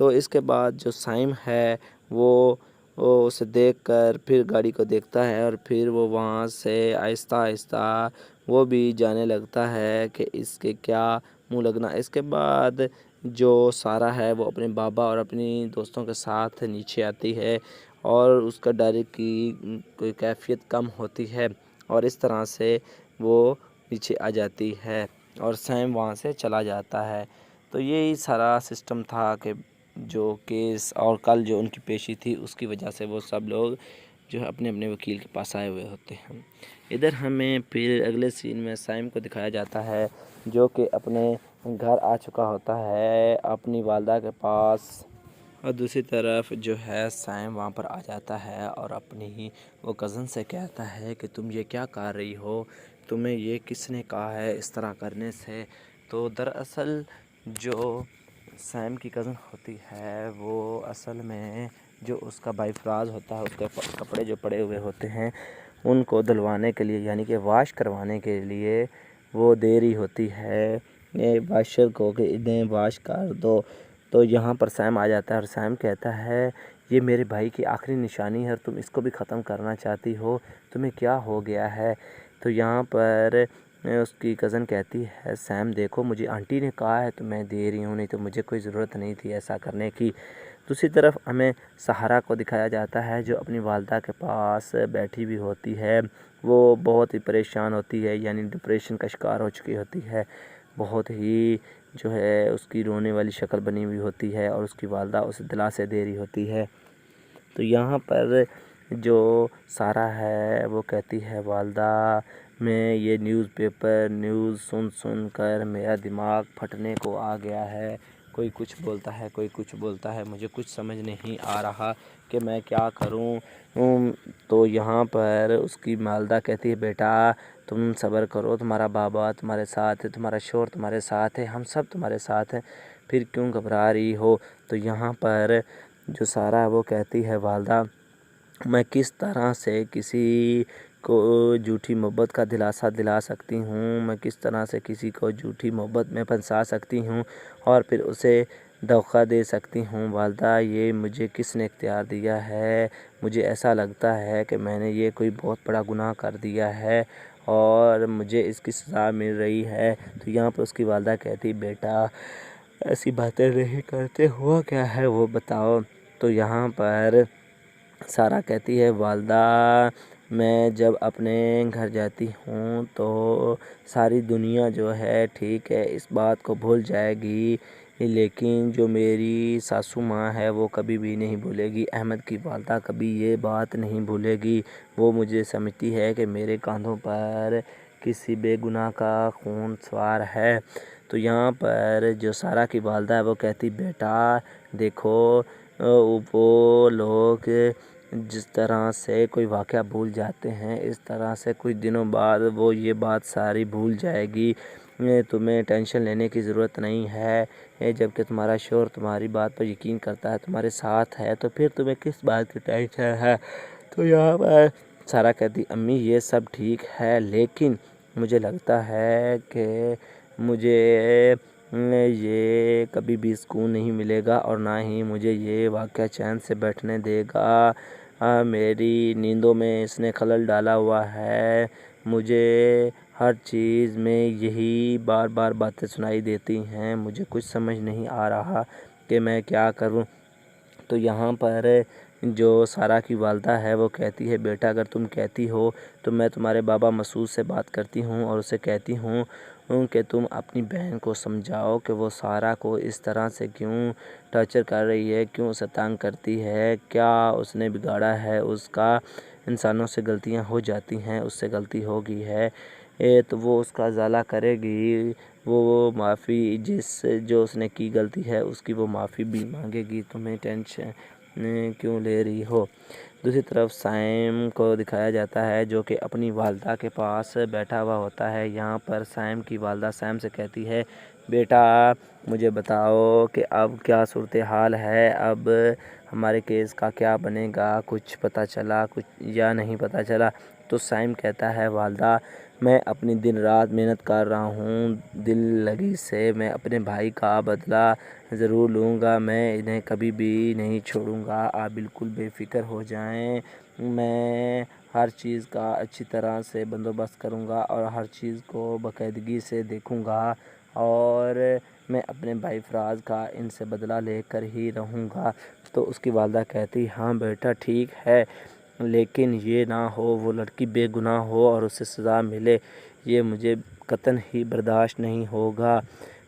تو اس کے بعد جو سائم ہے وہ اسے دیکھ کر پھر گاڑی کو دیکھتا ہے اور پھر وہ وہاں سے آہستہ آہستہ وہ بھی جانے لگتا ہے کہ اس کے کیا منہ لگنا۔ اس کے بعد جو سارہ ہے وہ اپنے بابا اور اپنی دوستوں کے ساتھ نیچے آتی ہے اور اس کا ڈر کی کوئی کیفیت کم ہوتی ہے اور اس طرح سے وہ نیچے آ جاتی ہے اور سیم وہاں سے چلا جاتا ہے۔ تو یہی سارا سسٹم تھا کہ جو کیس اور کل جو ان کی پیشی تھی اس کی وجہ سے وہ سب لوگ جو ہے اپنے اپنے وکیل کے پاس آئے ہوئے ہوتے ہیں۔ ادھر ہمیں پھر اگلے سین میں سائم کو دکھایا جاتا ہے جو کہ اپنے گھر آ چکا ہوتا ہے اپنی والدہ کے پاس، اور دوسری طرف جو ہے سائم وہاں پر آ جاتا ہے اور اپنی ہی وہ کزن سے کہتا ہے کہ تم یہ کیا کر رہی ہو، تمہیں یہ کس نے کہا ہے اس طرح کرنے سے۔ تو دراصل جو سائم کی کزن ہوتی ہے وہ اصل میں جو اس کا بھائی فراز ہوتا ہے اس کے کپڑے جو پڑے ہوئے ہوتے ہیں ان کو دھلوانے کے لیے یعنی کہ واش کروانے کے لیے وہ دے رہی ہوتی ہے واشر کو کہ انہیں واش کر دو۔ تو یہاں پر سائم آ جاتا ہے اور سائم کہتا ہے یہ میرے بھائی کی آخری نشانی ہے اور تم اس کو بھی ختم کرنا چاہتی ہو، تمہیں کیا ہو گیا ہے۔ تو یہاں پر اس کی کزن کہتی ہے سیم دیکھو مجھے آنٹی نے کہا ہے تو میں دے رہی ہوں، نہیں تو مجھے کوئی ضرورت نہیں تھی ایسا کرنے کی۔ دوسری طرف ہمیں سہارا کو دکھایا جاتا ہے جو اپنی والدہ کے پاس بیٹھی ہوئی ہوتی ہے، وہ بہت ہی پریشان ہوتی ہے یعنی ڈپریشن کا شکار ہو چکی ہوتی ہے، بہت ہی جو ہے اس کی رونے والی شکل بنی ہوئی ہوتی ہے اور اس کی والدہ اسے دلاسے دے رہی ہوتی ہے۔ تو یہاں پر جو سارہ ہے وہ کہتی ہے والدہ میں یہ نیوز سن کر میرا دماغ پھٹنے کو آ گیا ہے، کوئی کچھ بولتا ہے کوئی کچھ بولتا ہے، مجھے کچھ سمجھ نہیں آ رہا کہ میں کیا کروں۔ تو یہاں پر اس کی والدہ کہتی ہے بیٹا تم صبر کرو، تمہارا بابا تمہارے ساتھ ہے، تمہارا شوہر تمہارے ساتھ ہے، ہم سب تمہارے ساتھ ہیں، پھر کیوں گھبرا رہی ہو۔ تو یہاں پر جو سارہ وہ کہتی ہے والدہ میں کس طرح سے کسی کو جھوٹی محبت کا دلاسا دلا سکتی ہوں، میں کس طرح سے کسی کو جھوٹی محبت میں پھنسا سکتی ہوں اور پھر اسے دھوکہ دے سکتی ہوں۔ والدہ یہ مجھے کس نے اختیار دیا ہے، مجھے ایسا لگتا ہے کہ میں نے یہ کوئی بہت بڑا گناہ کر دیا ہے اور مجھے اس کی سزا مل رہی ہے۔ تو یہاں پر اس کی والدہ کہتی بیٹا ایسی باتیں نہیں کرتے، ہوا کیا ہے وہ بتاؤ۔ تو یہاں پر سارہ کہتی ہے والدہ میں جب اپنے گھر جاتی ہوں تو ساری دنیا جو ہے ٹھیک ہے اس بات کو بھول جائے گی، لیکن جو میری ساسو ماں ہے وہ کبھی بھی نہیں بھولے گی، احمد کی والدہ کبھی یہ بات نہیں بھولے گی، وہ مجھے سمجھتی ہے کہ میرے کاندھوں پر کسی بے گناہ کا خون سوار ہے۔ تو یہاں پر جو سارہ کی والدہ ہے وہ کہتی بیٹا دیکھو وہ لوگ جس طرح سے کوئی واقعہ بھول جاتے ہیں اس طرح سے کچھ دنوں بعد وہ یہ بات ساری بھول جائے گی، تمہیں ٹینشن لینے کی ضرورت نہیں ہے، جب کہ تمہارا شوہر تمہاری بات پر یقین کرتا ہے تمہارے ساتھ ہے تو پھر تمہیں کس بات کی ٹینشن ہے۔ تو یہاں پر سارہ کہتی امی یہ سب ٹھیک ہے لیکن مجھے لگتا ہے کہ مجھے یہ کبھی بھی سکون نہیں ملے گا اور نہ ہی مجھے یہ واقعہ چین سے بیٹھنے دے گا، میری نیندوں میں اس نے خلل ڈالا ہوا ہے، مجھے ہر چیز میں یہی بار بار باتیں سنائی دیتی ہیں، مجھے کچھ سمجھ نہیں آ رہا کہ میں کیا کروں۔ تو یہاں پر جو سارہ کی والدہ ہے وہ کہتی ہے بیٹا اگر تم کہتی ہو تو میں تمہارے بابا مسعود سے بات کرتی ہوں اور اسے کہتی ہوں کہ تم اپنی بہن کو سمجھاؤ کہ وہ سارہ کو اس طرح سے کیوں ٹارچر کر رہی ہے، کیوں اسے تنگ کرتی ہے، کیا اس نے بگاڑا ہے اس کا، انسانوں سے غلطیاں ہو جاتی ہیں، اس سے غلطی ہو گئی ہے تو وہ اس کا ازالہ کرے گی، وہ معافی جو اس نے کی غلطی ہے اس کی وہ معافی بھی مانگے گی، تمہیں ٹینشن کیوں لے رہی ہو۔ دوسری طرف سائم کو دکھایا جاتا ہے جو کہ اپنی والدہ کے پاس بیٹھا ہوا ہوتا ہے۔ یہاں پر سائم کی والدہ سائم سے کہتی ہے بیٹا مجھے بتاؤ کہ اب کیا صورتحال ہے، اب ہمارے کیس کا کیا بنے گا، کچھ پتہ چلا کچھ یا نہیں پتہ چلا۔ تو سائم کہتا ہے والدہ میں اپنی دن رات محنت کر رہا ہوں دل لگی سے، میں اپنے بھائی کا بدلہ ضرور لوں گا، میں انہیں کبھی بھی نہیں چھوڑوں گا، آپ بالکل بے فکر ہو جائیں، میں ہر چیز کا اچھی طرح سے بندوبست کروں گا اور ہر چیز کو باقاعدگی سے دیکھوں گا، اور میں اپنے بھائی فراز کا ان سے بدلہ لے کر ہی رہوں گا۔ تو اس کی والدہ کہتی ہاں بیٹا ٹھیک ہے، لیکن یہ نہ ہو وہ لڑکی بے گناہ ہو اور اسے سزا ملے، یہ مجھے قطعاً ہی برداشت نہیں ہوگا۔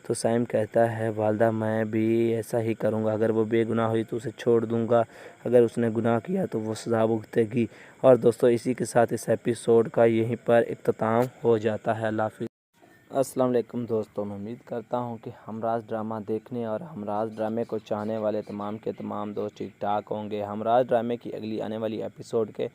تو سائم کہتا ہے والدہ میں بھی ایسا ہی کروں گا، اگر وہ بے گناہ ہوئی تو اسے چھوڑ دوں گا، اگر اس نے گناہ کیا تو وہ سزا بھگتے گی۔ اور دوستو اسی کے ساتھ اس ایپیسوڈ کا یہیں پر اختتام ہو جاتا ہے۔ اللہ حافظ۔ السلام علیکم دوستوں، میں امید کرتا ہوں کہ ہمراز ڈرامہ دیکھنے اور ہمراز ڈرامے کو چاہنے والے تمام کے تمام دوست ٹھیک ٹھاک ہوں گے۔ ہمراز ڈرامے کی اگلی آنے والی ایپیسوڈ کے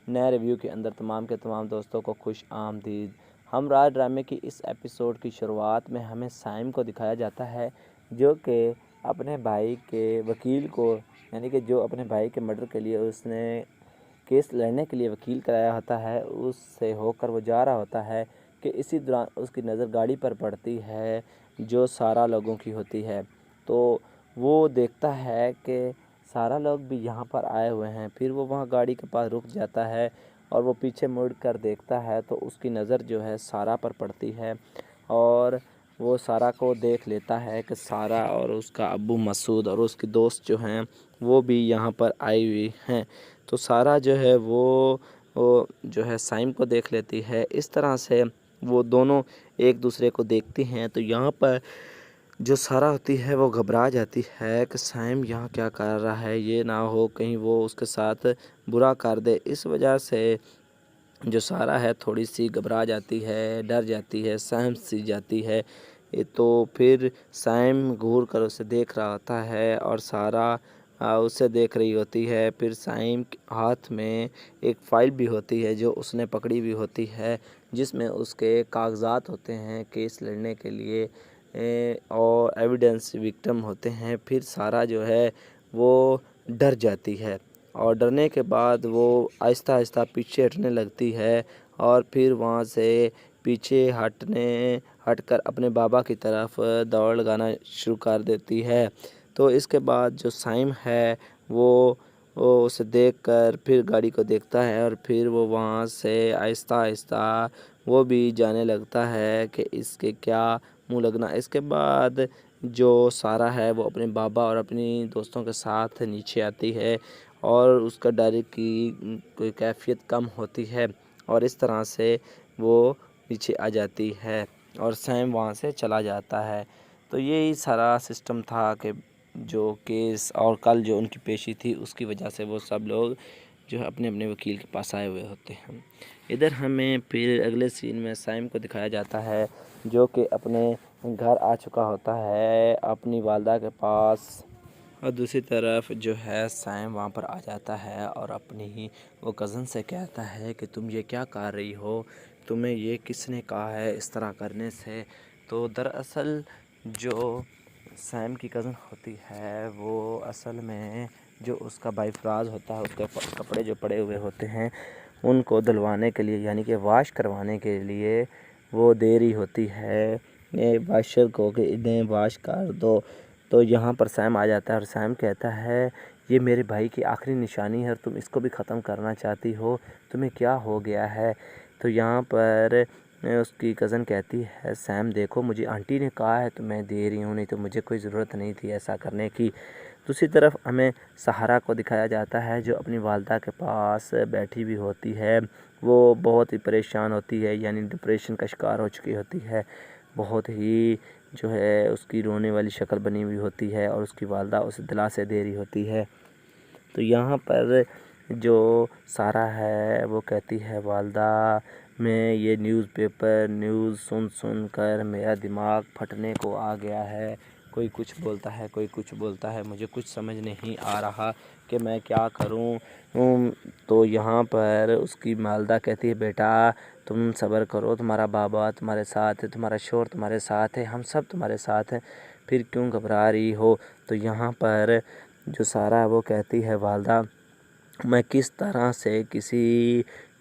نئے ریویو کے اندر تمام کے تمام دوستوں کو خوش آمدید۔ ہمراز ڈرامے کی اس ایپیسوڈ کی شروعات میں ہمیں سائم کو دکھایا جاتا ہے، جو کہ اپنے بھائی کے وکیل کو، یعنی کہ جو اپنے بھائی کے مرڈر کے لیے اس نے کیس لڑنے کے لیے وکیل کرایا ہوتا ہے، اس سے ہو کر وہ جا رہا ہوتا ہے کہ اسی دوران اس کی نظر گاڑی پر پڑتی ہے جو سارا لوگوں کی ہوتی ہے۔ تو وہ دیکھتا ہے کہ سارا لوگ بھی یہاں پر آئے ہوئے ہیں، پھر وہ وہاں گاڑی کے پاس رک جاتا ہے اور وہ پیچھے مڑ کر دیکھتا ہے تو اس کی نظر جو ہے سارا پر پڑتی ہے، اور وہ سارا کو دیکھ لیتا ہے کہ سارا اور اس کا ابو مسعود اور اس کے دوست جو ہیں وہ بھی یہاں پر آئی ہوئی ہیں۔ تو سارا جو ہے وہ جو ہے سائم کو دیکھ لیتی ہے، اس طرح سے وہ دونوں ایک دوسرے کو دیکھتی ہیں۔ تو یہاں پر جو سارا ہوتی ہے وہ گھبرا جاتی ہے کہ سائم یہاں کیا کر رہا ہے، یہ نہ ہو کہیں وہ اس کے ساتھ برا کر دے، اس وجہ سے جو سارا ہے تھوڑی سی گھبرا جاتی ہے، ڈر جاتی ہے، سہم سی جاتی ہے۔ تو پھر سائم گھور کر اسے دیکھ رہا ہوتا ہے اور سارا اسے دیکھ رہی ہوتی ہے۔ پھر سائم کے ہاتھ میں ایک فائل بھی ہوتی ہے جو اس نے پکڑی ہوئی ہوتی ہے، جس میں اس کے کاغذات ہوتے ہیں کیس لڑنے کے لیے اور ایویڈنس وکٹم ہوتے ہیں۔ پھر سارا جو ہے وہ ڈر جاتی ہے اور ڈرنے کے بعد وہ آہستہ آہستہ پیچھے ہٹنے لگتی ہے، اور پھر وہاں سے پیچھے ہٹ کر اپنے بابا کی طرف دوڑ لگانا شروع کر دیتی ہے۔ تو اس کے بعد جو سائم ہے وہ اسے دیکھ کر پھر گاڑی کو دیکھتا ہے، اور پھر وہ وہاں سے آہستہ آہستہ وہ بھی جانے لگتا ہے کہ اس کے کیا منہ لگنا۔ اس کے بعد جو سارا ہے وہ اپنے بابا اور اپنی دوستوں کے ساتھ نیچے آتی ہے اور اس کا ڈر کی کوئی کیفیت کم ہوتی ہے، اور اس طرح سے وہ نیچے آ جاتی ہے اور سیم وہاں سے چلا جاتا ہے۔ تو یہی سارا سسٹم تھا کہ جو کیس اور کل جو ان کی پیشی تھی اس کی وجہ سے وہ سب لوگ جو ہے اپنے اپنے وکیل کے پاس آئے ہوئے ہوتے ہیں۔ ادھر ہمیں پھر اگلے سین میں سائم کو دکھایا جاتا ہے جو کہ اپنے گھر آ چکا ہوتا ہے اپنی والدہ کے پاس، اور دوسری طرف جو ہے سائم وہاں پر آ جاتا ہے اور اپنی وہ کزن سے کہتا ہے کہ تم یہ کیا کر رہی ہو، تمہیں یہ کس نے کہا ہے اس طرح کرنے سے۔ تو دراصل جو سائم کی کزن ہوتی ہے وہ اصل میں جو اس کا بھائی فراز ہوتا ہے، اس کے کپڑے جو پڑے ہوئے ہوتے ہیں ان کو دھلوانے کے لیے، یعنی کہ واش کروانے کے لیے وہ دے رہی ہوتی ہے واشر کو کہ انہیں واش کر دو۔ تو یہاں پر سائم آ جاتا ہے اور سائم کہتا ہے یہ میرے بھائی کی آخری نشانی ہے اور تم اس کو بھی ختم کرنا چاہتی ہو، تمہیں کیا ہو گیا ہے۔ تو یہاں پر اس کی کزن کہتی ہے سیم دیکھو مجھے آنٹی نے کہا ہے تو میں دے رہی ہوں، نہیں تو مجھے کوئی ضرورت نہیں تھی ایسا کرنے کی۔ دوسری طرف ہمیں سہارا کو دکھایا جاتا ہے جو اپنی والدہ کے پاس بیٹھی ہوئی ہوتی ہے، وہ بہت ہی پریشان ہوتی ہے، یعنی ڈپریشن کا شکار ہو چکی ہوتی ہے، بہت ہی جو ہے اس کی رونے والی شکل بنی ہوئی ہوتی ہے اور اس کی والدہ اسے دلاسے دے رہی ہوتی ہے۔ تو یہاں پر جو سارا ہے وہ کہتی ہے والدہ میں یہ نیوز سن کر میرا دماغ پھٹنے کو آ گیا ہے، کوئی کچھ بولتا ہے کوئی کچھ بولتا ہے، مجھے کچھ سمجھ نہیں آ رہا کہ میں کیا کروں۔ تو یہاں پر اس کی والدہ کہتی ہے بیٹا تم صبر کرو، تمہارا بابا تمہارے ساتھ ہے، تمہارا شوہر تمہارے ساتھ ہے، ہم سب تمہارے ساتھ ہیں، پھر کیوں گھبرا رہی ہو۔ تو یہاں پر جو سارا وہ کہتی ہے والدہ میں کس طرح سے کسی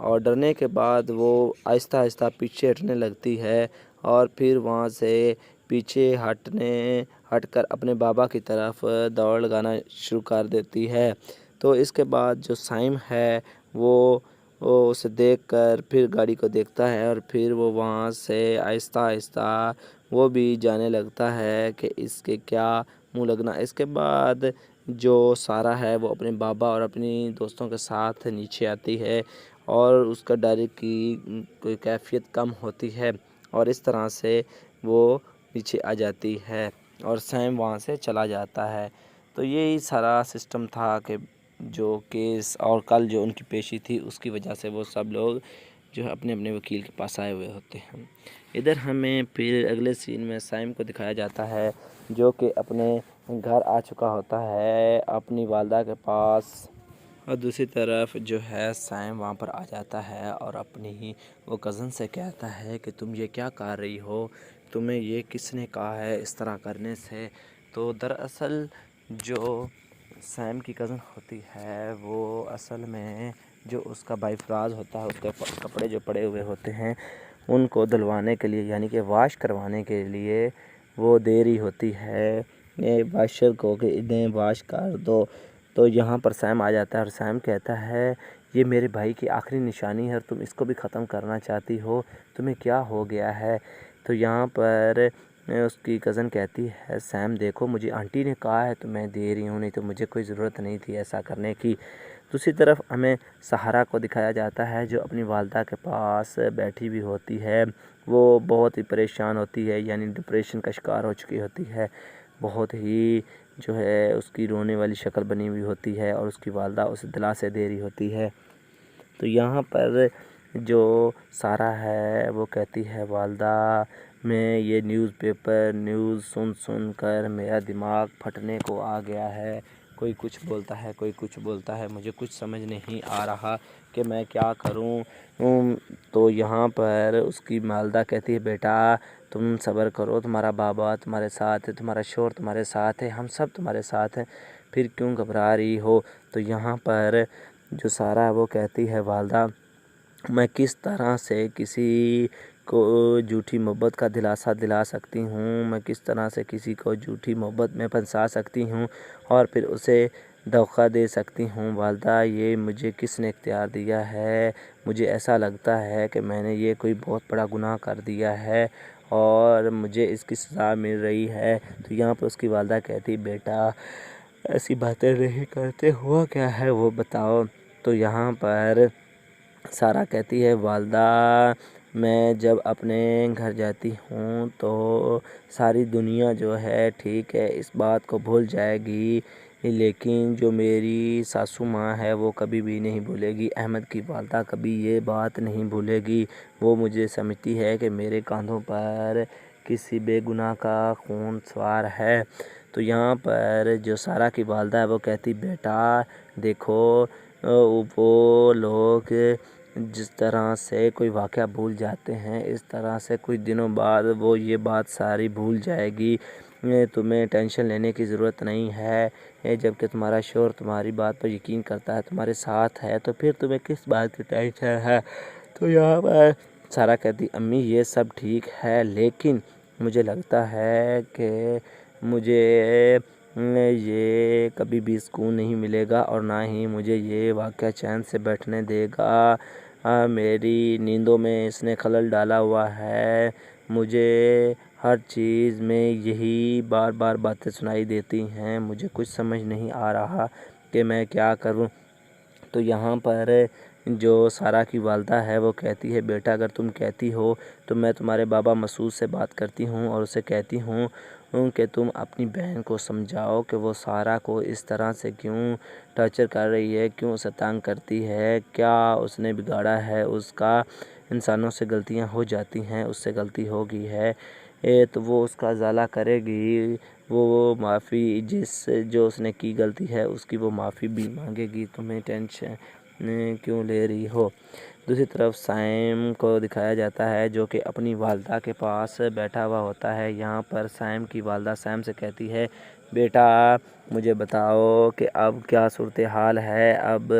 اور ڈرنے کے بعد وہ آہستہ آہستہ پیچھے ہٹنے لگتی ہے اور پھر وہاں سے پیچھے ہٹ کر اپنے بابا کی طرف دوڑ لگانا شروع کر دیتی ہے۔ تو اس کے بعد جو سائم ہے وہ اسے دیکھ کر پھر گاڑی کو دیکھتا ہے اور پھر وہ وہاں سے آہستہ آہستہ وہ بھی جانے لگتا ہے کہ اس کے کیا منہ لگنا۔ اس کے بعد جو سارہ ہے وہ اپنے بابا اور اپنی دوستوں کے ساتھ نیچے آتی ہے اور اس کا ڈر کی کوئی کیفیت کم ہوتی ہے اور اس طرح سے وہ نیچے آ جاتی ہے اور سیم وہاں سے چلا جاتا ہے۔ تو یہی سارا سسٹم تھا کہ جو کیس اور کل جو ان کی پیشی تھی اس کی وجہ سے وہ سب لوگ جو ہے اپنے اپنے وکیل کے پاس آئے ہوئے ہوتے ہیں۔ ادھر ہمیں پھر اگلے سین میں سائم کو دکھایا جاتا ہے جو کہ اپنے گھر آ چکا ہوتا ہے اپنی والدہ کے پاس، اور دوسری طرف جو ہے سائم وہاں پر آ جاتا ہے اور اپنی وہ کزن سے کہتا ہے کہ تم یہ کیا کر رہی ہو، تمہیں یہ کس نے کہا ہے اس طرح کرنے سے۔ تو دراصل جو سیم کی کزن ہوتی ہے وہ اصل میں جو اس کا بھائی فراز ہوتا ہے اس کے کپڑے جو پڑے ہوئے ہوتے ہیں ان کو دھلوانے کے لیے یعنی کہ واش کروانے کے لیے وہ دے رہی ہوتی ہے واشر کو کہ انہیں واش کر دو۔ تو یہاں پر سیم آ جاتا ہے اور سیم کہتا ہے یہ میرے بھائی کی آخری نشانی ہے اور تم اس کو بھی ختم کرنا چاہتی ہو، تمہیں کیا ہو گیا ہے۔ تو یہاں پر اس کی کزن کہتی ہے سیم دیکھو مجھے آنٹی نے کہا ہے تو میں دے رہی ہوں، نہیں تو مجھے کوئی ضرورت نہیں تھی ایسا کرنے کی۔ دوسری طرف ہمیں سہارا کو دکھایا جاتا ہے جو اپنی والدہ کے پاس بیٹھی بھی ہوتی ہے، وہ بہت ہی پریشان ہوتی ہے یعنی ڈپریشن کا شکار ہو چکی ہوتی ہے، بہت ہی جو ہے اس کی رونے والی شکل بنی ہوئی ہوتی ہے اور اس کی والدہ اسے دلاسے دے رہی ہوتی ہے۔ تو یہاں پر جو سارہ ہے وہ کہتی ہے والدہ میں یہ نیوز سن کر میرا دماغ پھٹنے کو آ گیا ہے، کوئی کچھ بولتا ہے کوئی کچھ بولتا ہے، مجھے کچھ سمجھ نہیں آ رہا کہ میں کیا کروں۔ تو یہاں پر اس کی والدہ کہتی ہے بیٹا تم صبر کرو، تمہارا بابا تمہارے ساتھ ہے، تمہارا شوہر تمہارے ساتھ ہے، ہم سب تمہارے ساتھ ہیں، پھر کیوں گھبرا رہی ہو۔ تو یہاں پر جو سارہ ہے وہ کہتی ہے والدہ میں کس طرح سے کسی کو جھوٹی محبت کا دلاسا دلا سکتی ہوں، میں کس طرح سے کسی کو جھوٹی محبت میں پھنسا سکتی ہوں اور پھر اسے دھوکہ دے سکتی ہوں۔ والدہ یہ مجھے کس نے اختیار دیا ہے، مجھے ایسا لگتا ہے کہ میں نے یہ کوئی بہت بڑا گناہ کر دیا ہے اور مجھے اس کی سزا مل رہی ہے۔ تو یہاں پر اس کی والدہ کہتی بیٹا ایسی باتیں نہیں کرتے، ہوا کیا ہے وہ بتاؤ۔ تو یہاں پر سارہ کہتی ہے والدہ میں جب اپنے گھر جاتی ہوں تو ساری دنیا جو ہے ٹھیک ہے اس بات کو بھول جائے گی، لیکن جو میری ساسو ماں ہے وہ کبھی بھی نہیں بھولے گی، احمد کی والدہ کبھی یہ بات نہیں بھولے گی، وہ مجھے سمجھتی ہے کہ میرے کاندھوں پر کسی بے گناہ کا خون سوار ہے۔ تو یہاں پر جو سارہ کی والدہ ہے وہ کہتی بیٹا دیکھو وہ لوگ جس طرح سے کوئی واقعہ بھول جاتے ہیں اس طرح سے کچھ دنوں بعد وہ یہ بات ساری بھول جائے گی، تمہیں ٹینشن لینے کی ضرورت نہیں ہے، جب کہ تمہارا شوہر تمہاری بات پر یقین کرتا ہے، تمہارے ساتھ ہے، تو پھر تمہیں کس بات کی ٹینشن ہے۔ تو یہاں پر سارہ کہتی امی یہ سب ٹھیک ہے لیکن مجھے لگتا ہے کہ مجھے یہ کبھی بھی سکون نہیں ملے گا اور نہ ہی مجھے یہ واقعہ چین سے بیٹھنے دے گا، میری نیندوں میں اس نے خلل ڈالا ہوا ہے، مجھے ہر چیز میں یہی بار بار باتیں سنائی دیتی ہیں، مجھے کچھ سمجھ نہیں آ رہا کہ میں کیا کروں۔ تو یہاں پر جو سارہ کی والدہ ہے وہ کہتی ہے بیٹا اگر تم کہتی ہو تو میں تمہارے بابا مسعود سے بات کرتی ہوں اور اسے کہتی ہوں کہ تم اپنی بہن کو سمجھاؤ کہ وہ سارہ کو اس طرح سے کیوں ٹارچر کر رہی ہے، کیوں اسے تنگ کرتی ہے، کیا اس نے بگاڑا ہے اس کا، انسانوں سے غلطیاں ہو جاتی ہیں، اس سے غلطی ہو گئی ہے تو وہ اس کا ازالہ کرے گی، وہ معافی جو اس نے کی غلطی ہے اس کی وہ معافی بھی مانگے گی، تمہیں ٹینشن کیوں لے رہی ہو۔ دوسری طرف سائم کو دکھایا جاتا ہے جو کہ اپنی والدہ کے پاس بیٹھا ہوا ہوتا ہے۔ یہاں پر سائم کی والدہ سائم سے کہتی ہے بیٹا مجھے بتاؤ کہ اب کیا صورتحال ہے، اب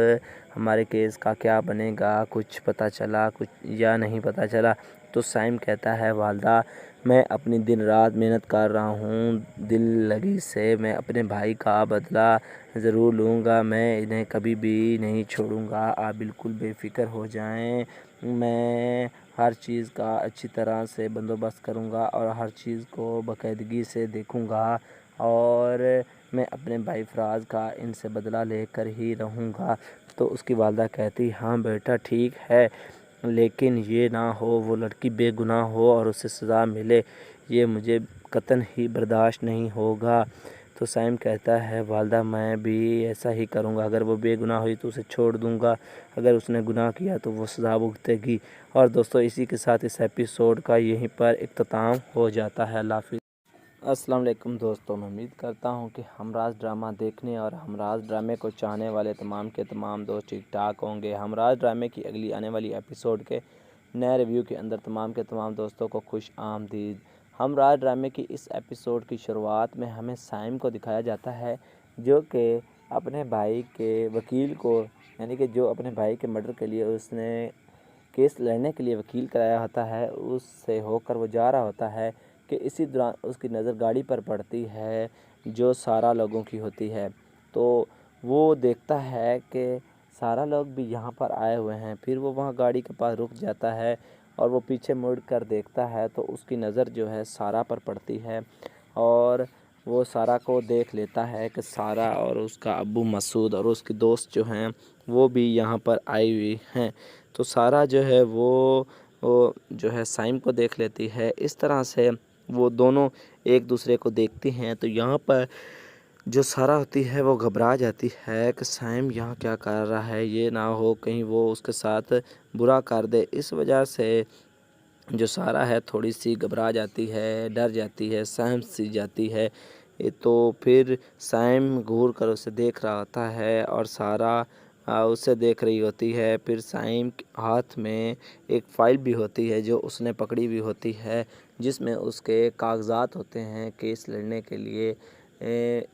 ہمارے کیس کا کیا بنے گا، کچھ پتہ چلا کچھ یا نہیں پتہ چلا؟ تو سائم کہتا ہے والدہ میں اپنی دن رات محنت کر رہا ہوں، دل لگی سے میں اپنے بھائی کا بدلہ ضرور لوں گا، میں انہیں کبھی بھی نہیں چھوڑوں گا، آپ بالکل بے فکر ہو جائیں، میں ہر چیز کا اچھی طرح سے بندوبست کروں گا اور ہر چیز کو باقاعدگی سے دیکھوں گا اور میں اپنے بھائی فراز کا ان سے بدلہ لے کر ہی رہوں گا۔ تو اس کی والدہ کہتی ہاں بیٹا ٹھیک ہے، لیکن یہ نہ ہو وہ لڑکی بے گناہ ہو اور اسے سزا ملے، یہ مجھے قطعاً ہی برداشت نہیں ہوگا۔ تو سائم کہتا ہے والدہ میں بھی ایسا ہی کروں گا، اگر وہ بے گناہ ہوئی تو اسے چھوڑ دوں گا، اگر اس نے گناہ کیا تو وہ سزا بھگتے گی۔ اور دوستو اسی کے ساتھ اس ایپیسوڈ کا یہیں پر اختتام ہو جاتا ہے۔ اللہ حافظ۔ السلام علیکم دوستو، میں امید کرتا ہوں کہ ہمراز ڈرامہ دیکھنے اور ہمراز ڈرامے کو چاہنے والے تمام کے تمام دوست ٹھیک ٹھاک ہوں گے۔ ہمراز ڈرامے کی اگلی آنے والی ایپیسوڈ کے نئے ریویو کے اندر تمام کے تمام دوستوں کو خوش آمدید۔ ہمراز ڈرامے کی اس ایپیسوڈ کی شروعات میں ہمیں سائم کو دکھایا جاتا ہے جو کہ اپنے بھائی کے وکیل کو، یعنی کہ جو اپنے بھائی کے مرڈر کے لیے اس نے کیس لڑنے کے لیے وکیل کرایا ہوتا ہے، اس سے ہو کر وہ جا رہا ہوتا ہے کہ اسی دوران اس کی نظر گاڑی پر پڑتی ہے جو سارا لوگوں کی ہوتی ہے۔ تو وہ دیکھتا ہے کہ سارا لوگ بھی یہاں پر آئے ہوئے ہیں، پھر وہ وہاں گاڑی کے پاس رک جاتا ہے اور وہ پیچھے مڑ کر دیکھتا ہے تو اس کی نظر جو ہے سارا پر پڑتی ہے اور وہ سارا کو دیکھ لیتا ہے کہ سارا اور اس کا ابو مسعود اور اس کی دوست جو ہیں وہ بھی یہاں پر آئی ہوئی ہیں۔ تو سارا جو ہے وہ جو ہے سائم کو دیکھ لیتی ہے، اس طرح سے وہ دونوں ایک دوسرے کو دیکھتی ہیں۔ تو یہاں پر جو سارا ہوتی ہے وہ گھبرا جاتی ہے کہ سائم یہاں کیا کر رہا ہے، یہ نہ ہو کہیں وہ اس کے ساتھ برا کر دے، اس وجہ سے جو سارا ہے تھوڑی سی گھبرا جاتی ہے، ڈر جاتی ہے، سہم سی جاتی ہے۔ تو پھر سائم گھور کر اسے دیکھ رہا ہوتا ہے اور سارا اسے دیکھ رہی ہوتی ہے۔ پھر سائم ہاتھ میں ایک فائل بھی ہوتی ہے جو اس نے پکڑی ہوئی ہوتی ہے، جس میں اس کے کاغذات ہوتے ہیں کیس لڑنے کے لیے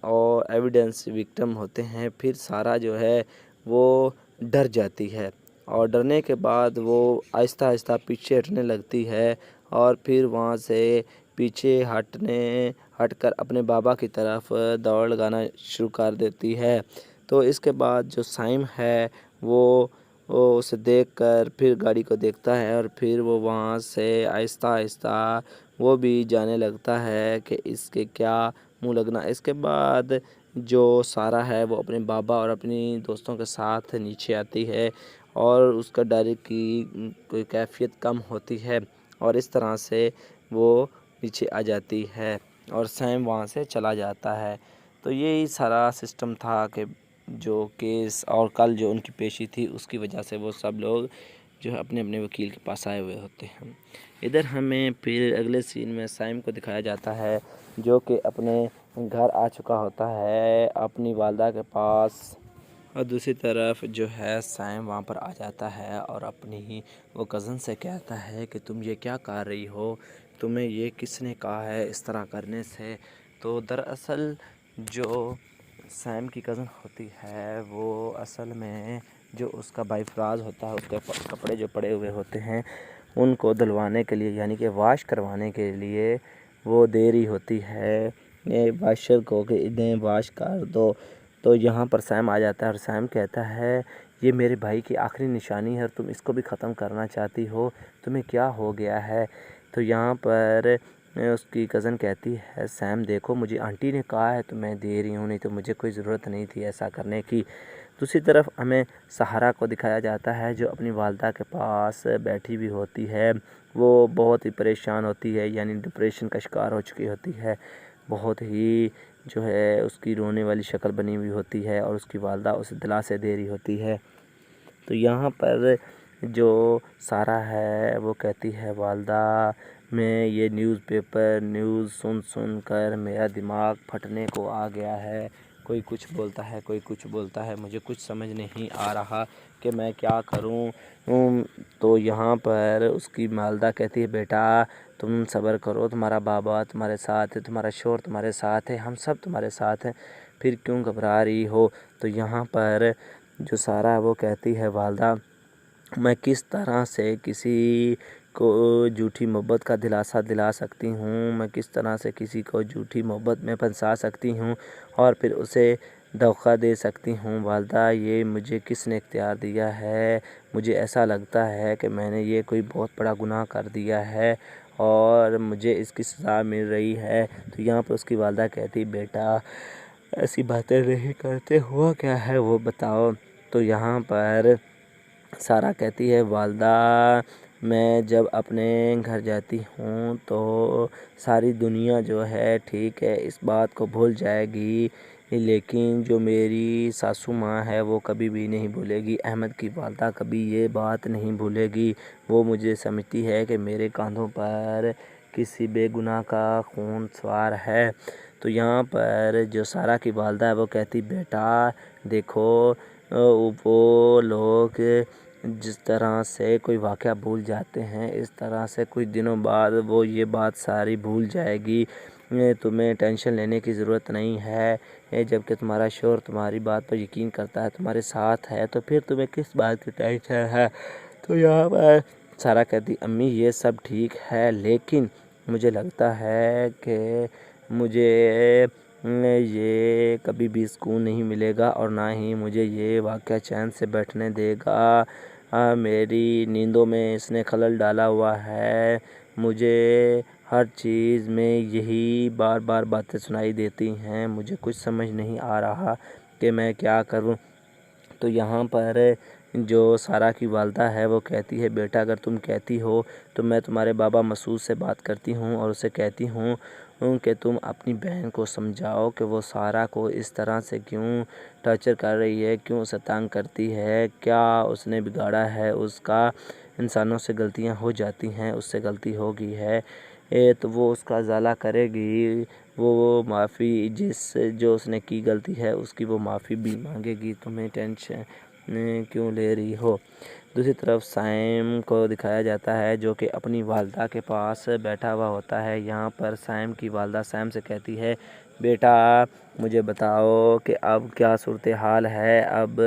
اور ایویڈنس وکٹم ہوتے ہیں۔ پھر سارا جو ہے وہ ڈر جاتی ہے اور ڈرنے کے بعد وہ آہستہ آہستہ پیچھے ہٹنے لگتی ہے اور پھر وہاں سے پیچھے ہٹ کر اپنے بابا کی طرف دوڑ لگانا شروع کر دیتی ہے۔ تو اس کے بعد جو سائم ہے وہ اسے دیکھ کر پھر گاڑی کو دیکھتا ہے اور پھر وہ وہاں سے آہستہ آہستہ وہ بھی جانے لگتا ہے کہ اس کے کیا منہ لگنا۔ اس کے بعد جو سارا ہے وہ اپنے بابا اور اپنی دوستوں کے ساتھ نیچے آتی ہے اور اس کا ڈر کی کوئی کیفیت کم ہوتی ہے اور اس طرح سے وہ پیچھے آ جاتی ہے اور سائم وہاں سے چلا جاتا ہے۔ تو یہی سارا سسٹم تھا کہ جو کیس اور کل جو ان کی پیشی تھی اس کی وجہ سے وہ سب لوگ جو ہے اپنے اپنے وکیل کے پاس آئے ہوئے ہوتے ہیں۔ ادھر ہمیں پھر اگلے سین میں سائم کو دکھایا جاتا ہے جو کہ اپنے گھر آ چکا ہوتا ہے اپنی والدہ کے پاس، اور دوسری طرف جو ہے سائم وہاں پر آ جاتا ہے اور اپنی وہ کزن سے کہتا ہے کہ تم یہ کیا کر رہی ہو، تمہیں یہ کس نے کہا ہے اس طرح کرنے سے؟ تو دراصل جو سائم کی کزن ہوتی ہے وہ اصل میں جو اس کا بھائی فراز ہوتا ہے اس کے کپڑے جو پڑے ہوئے ہوتے ہیں ان کو دھلوانے کے لیے، یعنی کہ واش کروانے کے لیے وہ دے رہی ہوتی ہے واشر کو کہ انہیں واش کر دو۔ تو یہاں پر سائم آ جاتا ہے اور سائم کہتا ہے یہ میرے بھائی کی آخری نشانی ہے اور تم اس کو بھی ختم کرنا چاہتی ہو، تمہیں کیا ہو گیا ہے؟ تو یہاں پر اس کی کزن کہتی ہے سائم دیکھو مجھے آنٹی نے کہا ہے تو میں دے رہی ہوں، نہیں تو مجھے کوئی ضرورت نہیں تھی ایسا کرنے کی۔ دوسری طرف ہمیں سہارا کو دکھایا جاتا ہے جو اپنی والدہ کے پاس بیٹھی بھی ہوتی ہے، وہ بہت ہی پریشان ہوتی ہے، یعنی ڈپریشن کا شکار ہو چکی ہوتی ہے، بہت ہی جو ہے اس کی رونے والی شکل بنی ہوئی ہوتی ہے اور اس کی والدہ اسے دلاسے دے رہی ہوتی ہے۔ تو یہاں پر جو سارا ہے وہ کہتی ہے والدہ میں یہ نیوز پیپر نیوز سن کر میرا دماغ پھٹنے کو آ گیا ہے، کوئی کچھ بولتا ہے کوئی کچھ بولتا ہے، مجھے کچھ سمجھ نہیں آ رہا کہ میں کیا کروں۔ تو یہاں پر اس کی والدہ کہتی ہے بیٹا تم صبر کرو، تمہارا بابا تمہارے ساتھ ہے، تمہارا شوہر تمہارے ساتھ ہے، ہم سب تمہارے ساتھ ہیں، پھر کیوں گھبرا رہی ہو۔ تو یہاں پر جو سارہ ہے وہ کہتی ہے والدہ میں کس طرح سے کسی کو جھوٹی محبت کا دلاسا دلا سکتی ہوں، میں کس طرح سے کسی کو جھوٹی محبت میں پھنسا سکتی ہوں اور پھر اسے دھوکہ دے سکتی ہوں۔ والدہ یہ مجھے کس نے اختیار دیا ہے؟ مجھے ایسا لگتا ہے کہ میں نے یہ کوئی بہت بڑا گناہ کر دیا ہے اور مجھے اس کی سزا مل رہی ہے۔ تو یہاں پر اس کی والدہ کہتی بیٹا ایسی باتیں نہیں کرتے، ہوا کیا ہے وہ بتاؤ۔ تو یہاں پر سارہ کہتی ہے والدہ میں جب اپنے گھر جاتی ہوں تو ساری دنیا جو ہے ٹھیک ہے اس بات کو بھول جائے گی، لیکن جو میری ساسو ماں ہے وہ کبھی بھی نہیں بھولے گی۔ احمد کی والدہ کبھی یہ بات نہیں بھولے گی، وہ مجھے سمجھتی ہے کہ میرے کاندھوں پر کسی بے گناہ کا خون سوار ہے۔ تو یہاں پر جو سارہ کی والدہ ہے وہ کہتی بیٹا دیکھو وہ لوگ جس طرح سے کوئی واقعہ بھول جاتے ہیں اس طرح سے کچھ دنوں بعد وہ یہ بات ساری بھول جائے گی، تمہیں ٹینشن لینے کی ضرورت نہیں ہے، جب کہ تمہارا شوہر تمہاری بات پر یقین کرتا ہے، تمہارے ساتھ ہے، تو پھر تمہیں کس بات کی ٹینشن ہے۔ تو یہاں پر سارہ کہتی امی یہ سب ٹھیک ہے لیکن مجھے لگتا ہے کہ مجھے یہ کبھی بھی سکون نہیں ملے گا اور نہ ہی مجھے یہ واقعہ چین سے بیٹھنے دے گا، میری نیندوں میں اس نے خلل ڈالا ہوا ہے، مجھے ہر چیز میں یہی بار بار باتیں سنائی دیتی ہیں، مجھے کچھ سمجھ نہیں آ رہا کہ میں کیا کروں۔ تو یہاں پر جو سارہ کی والدہ ہے وہ کہتی ہے بیٹا اگر تم کہتی ہو تو میں تمہارے بابا مسعود سے بات کرتی ہوں اور اسے کہتی ہوں کہ تم اپنی بہن کو سمجھاؤ کہ وہ سارہ کو اس طرح سے کیوں ٹارچر کر رہی ہے، کیوں اسے تنگ کرتی ہے، کیا اس نے بگاڑا ہے اس کا، انسانوں سے غلطیاں ہو جاتی ہیں، اس سے غلطی ہو گئی ہے تو وہ اس کا ازالہ کرے گی، وہ معافی جو اس نے کی غلطی ہے اس کی وہ معافی بھی مانگے گی، تمہیں ٹینشن کیوں لے رہی ہو۔ دوسری طرف سائم کو دکھایا جاتا ہے جو کہ اپنی والدہ کے پاس بیٹھا ہوا ہوتا ہے۔ یہاں پر سائم کی والدہ سائم سے کہتی ہے بیٹا مجھے بتاؤ کہ اب کیا صورتحال ہے، اب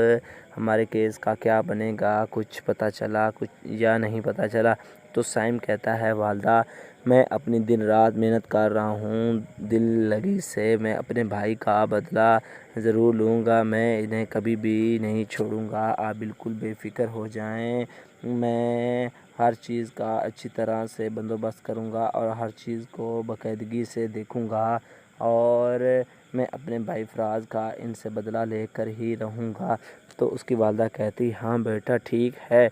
ہمارے کیس کا کیا بنے گا، کچھ پتہ چلا کچھ یا نہیں پتہ چلا۔ تو سائم کہتا ہے والدہ میں اپنی دن رات محنت کر رہا ہوں، دل لگی سے میں اپنے بھائی کا بدلہ ضرور لوں گا، میں انہیں کبھی بھی نہیں چھوڑوں گا، آپ بالکل بے فکر ہو جائیں، میں ہر چیز کا اچھی طرح سے بندوبست کروں گا اور ہر چیز کو باقاعدگی سے دیکھوں گا اور میں اپنے بھائی فراز کا ان سے بدلہ لے کر ہی رہوں گا۔ تو اس کی والدہ کہتی ہاں بیٹا ٹھیک ہے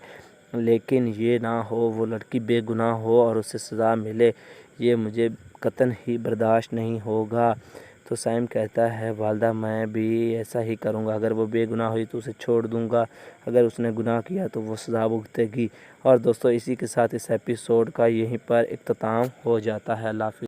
لیکن یہ نہ ہو وہ لڑکی بے گناہ ہو اور اسے سزا ملے، یہ مجھے قطعاً ہی برداشت نہیں ہوگا۔ تو سائم کہتا ہے والدہ میں بھی ایسا ہی کروں گا، اگر وہ بے گناہ ہوئی تو اسے چھوڑ دوں گا، اگر اس نے گناہ کیا تو وہ سزا بھگتے گی۔ اور دوستو اسی کے ساتھ اس ایپیسوڈ کا یہیں پر اختتام ہو جاتا ہے۔ اللہ حافظ۔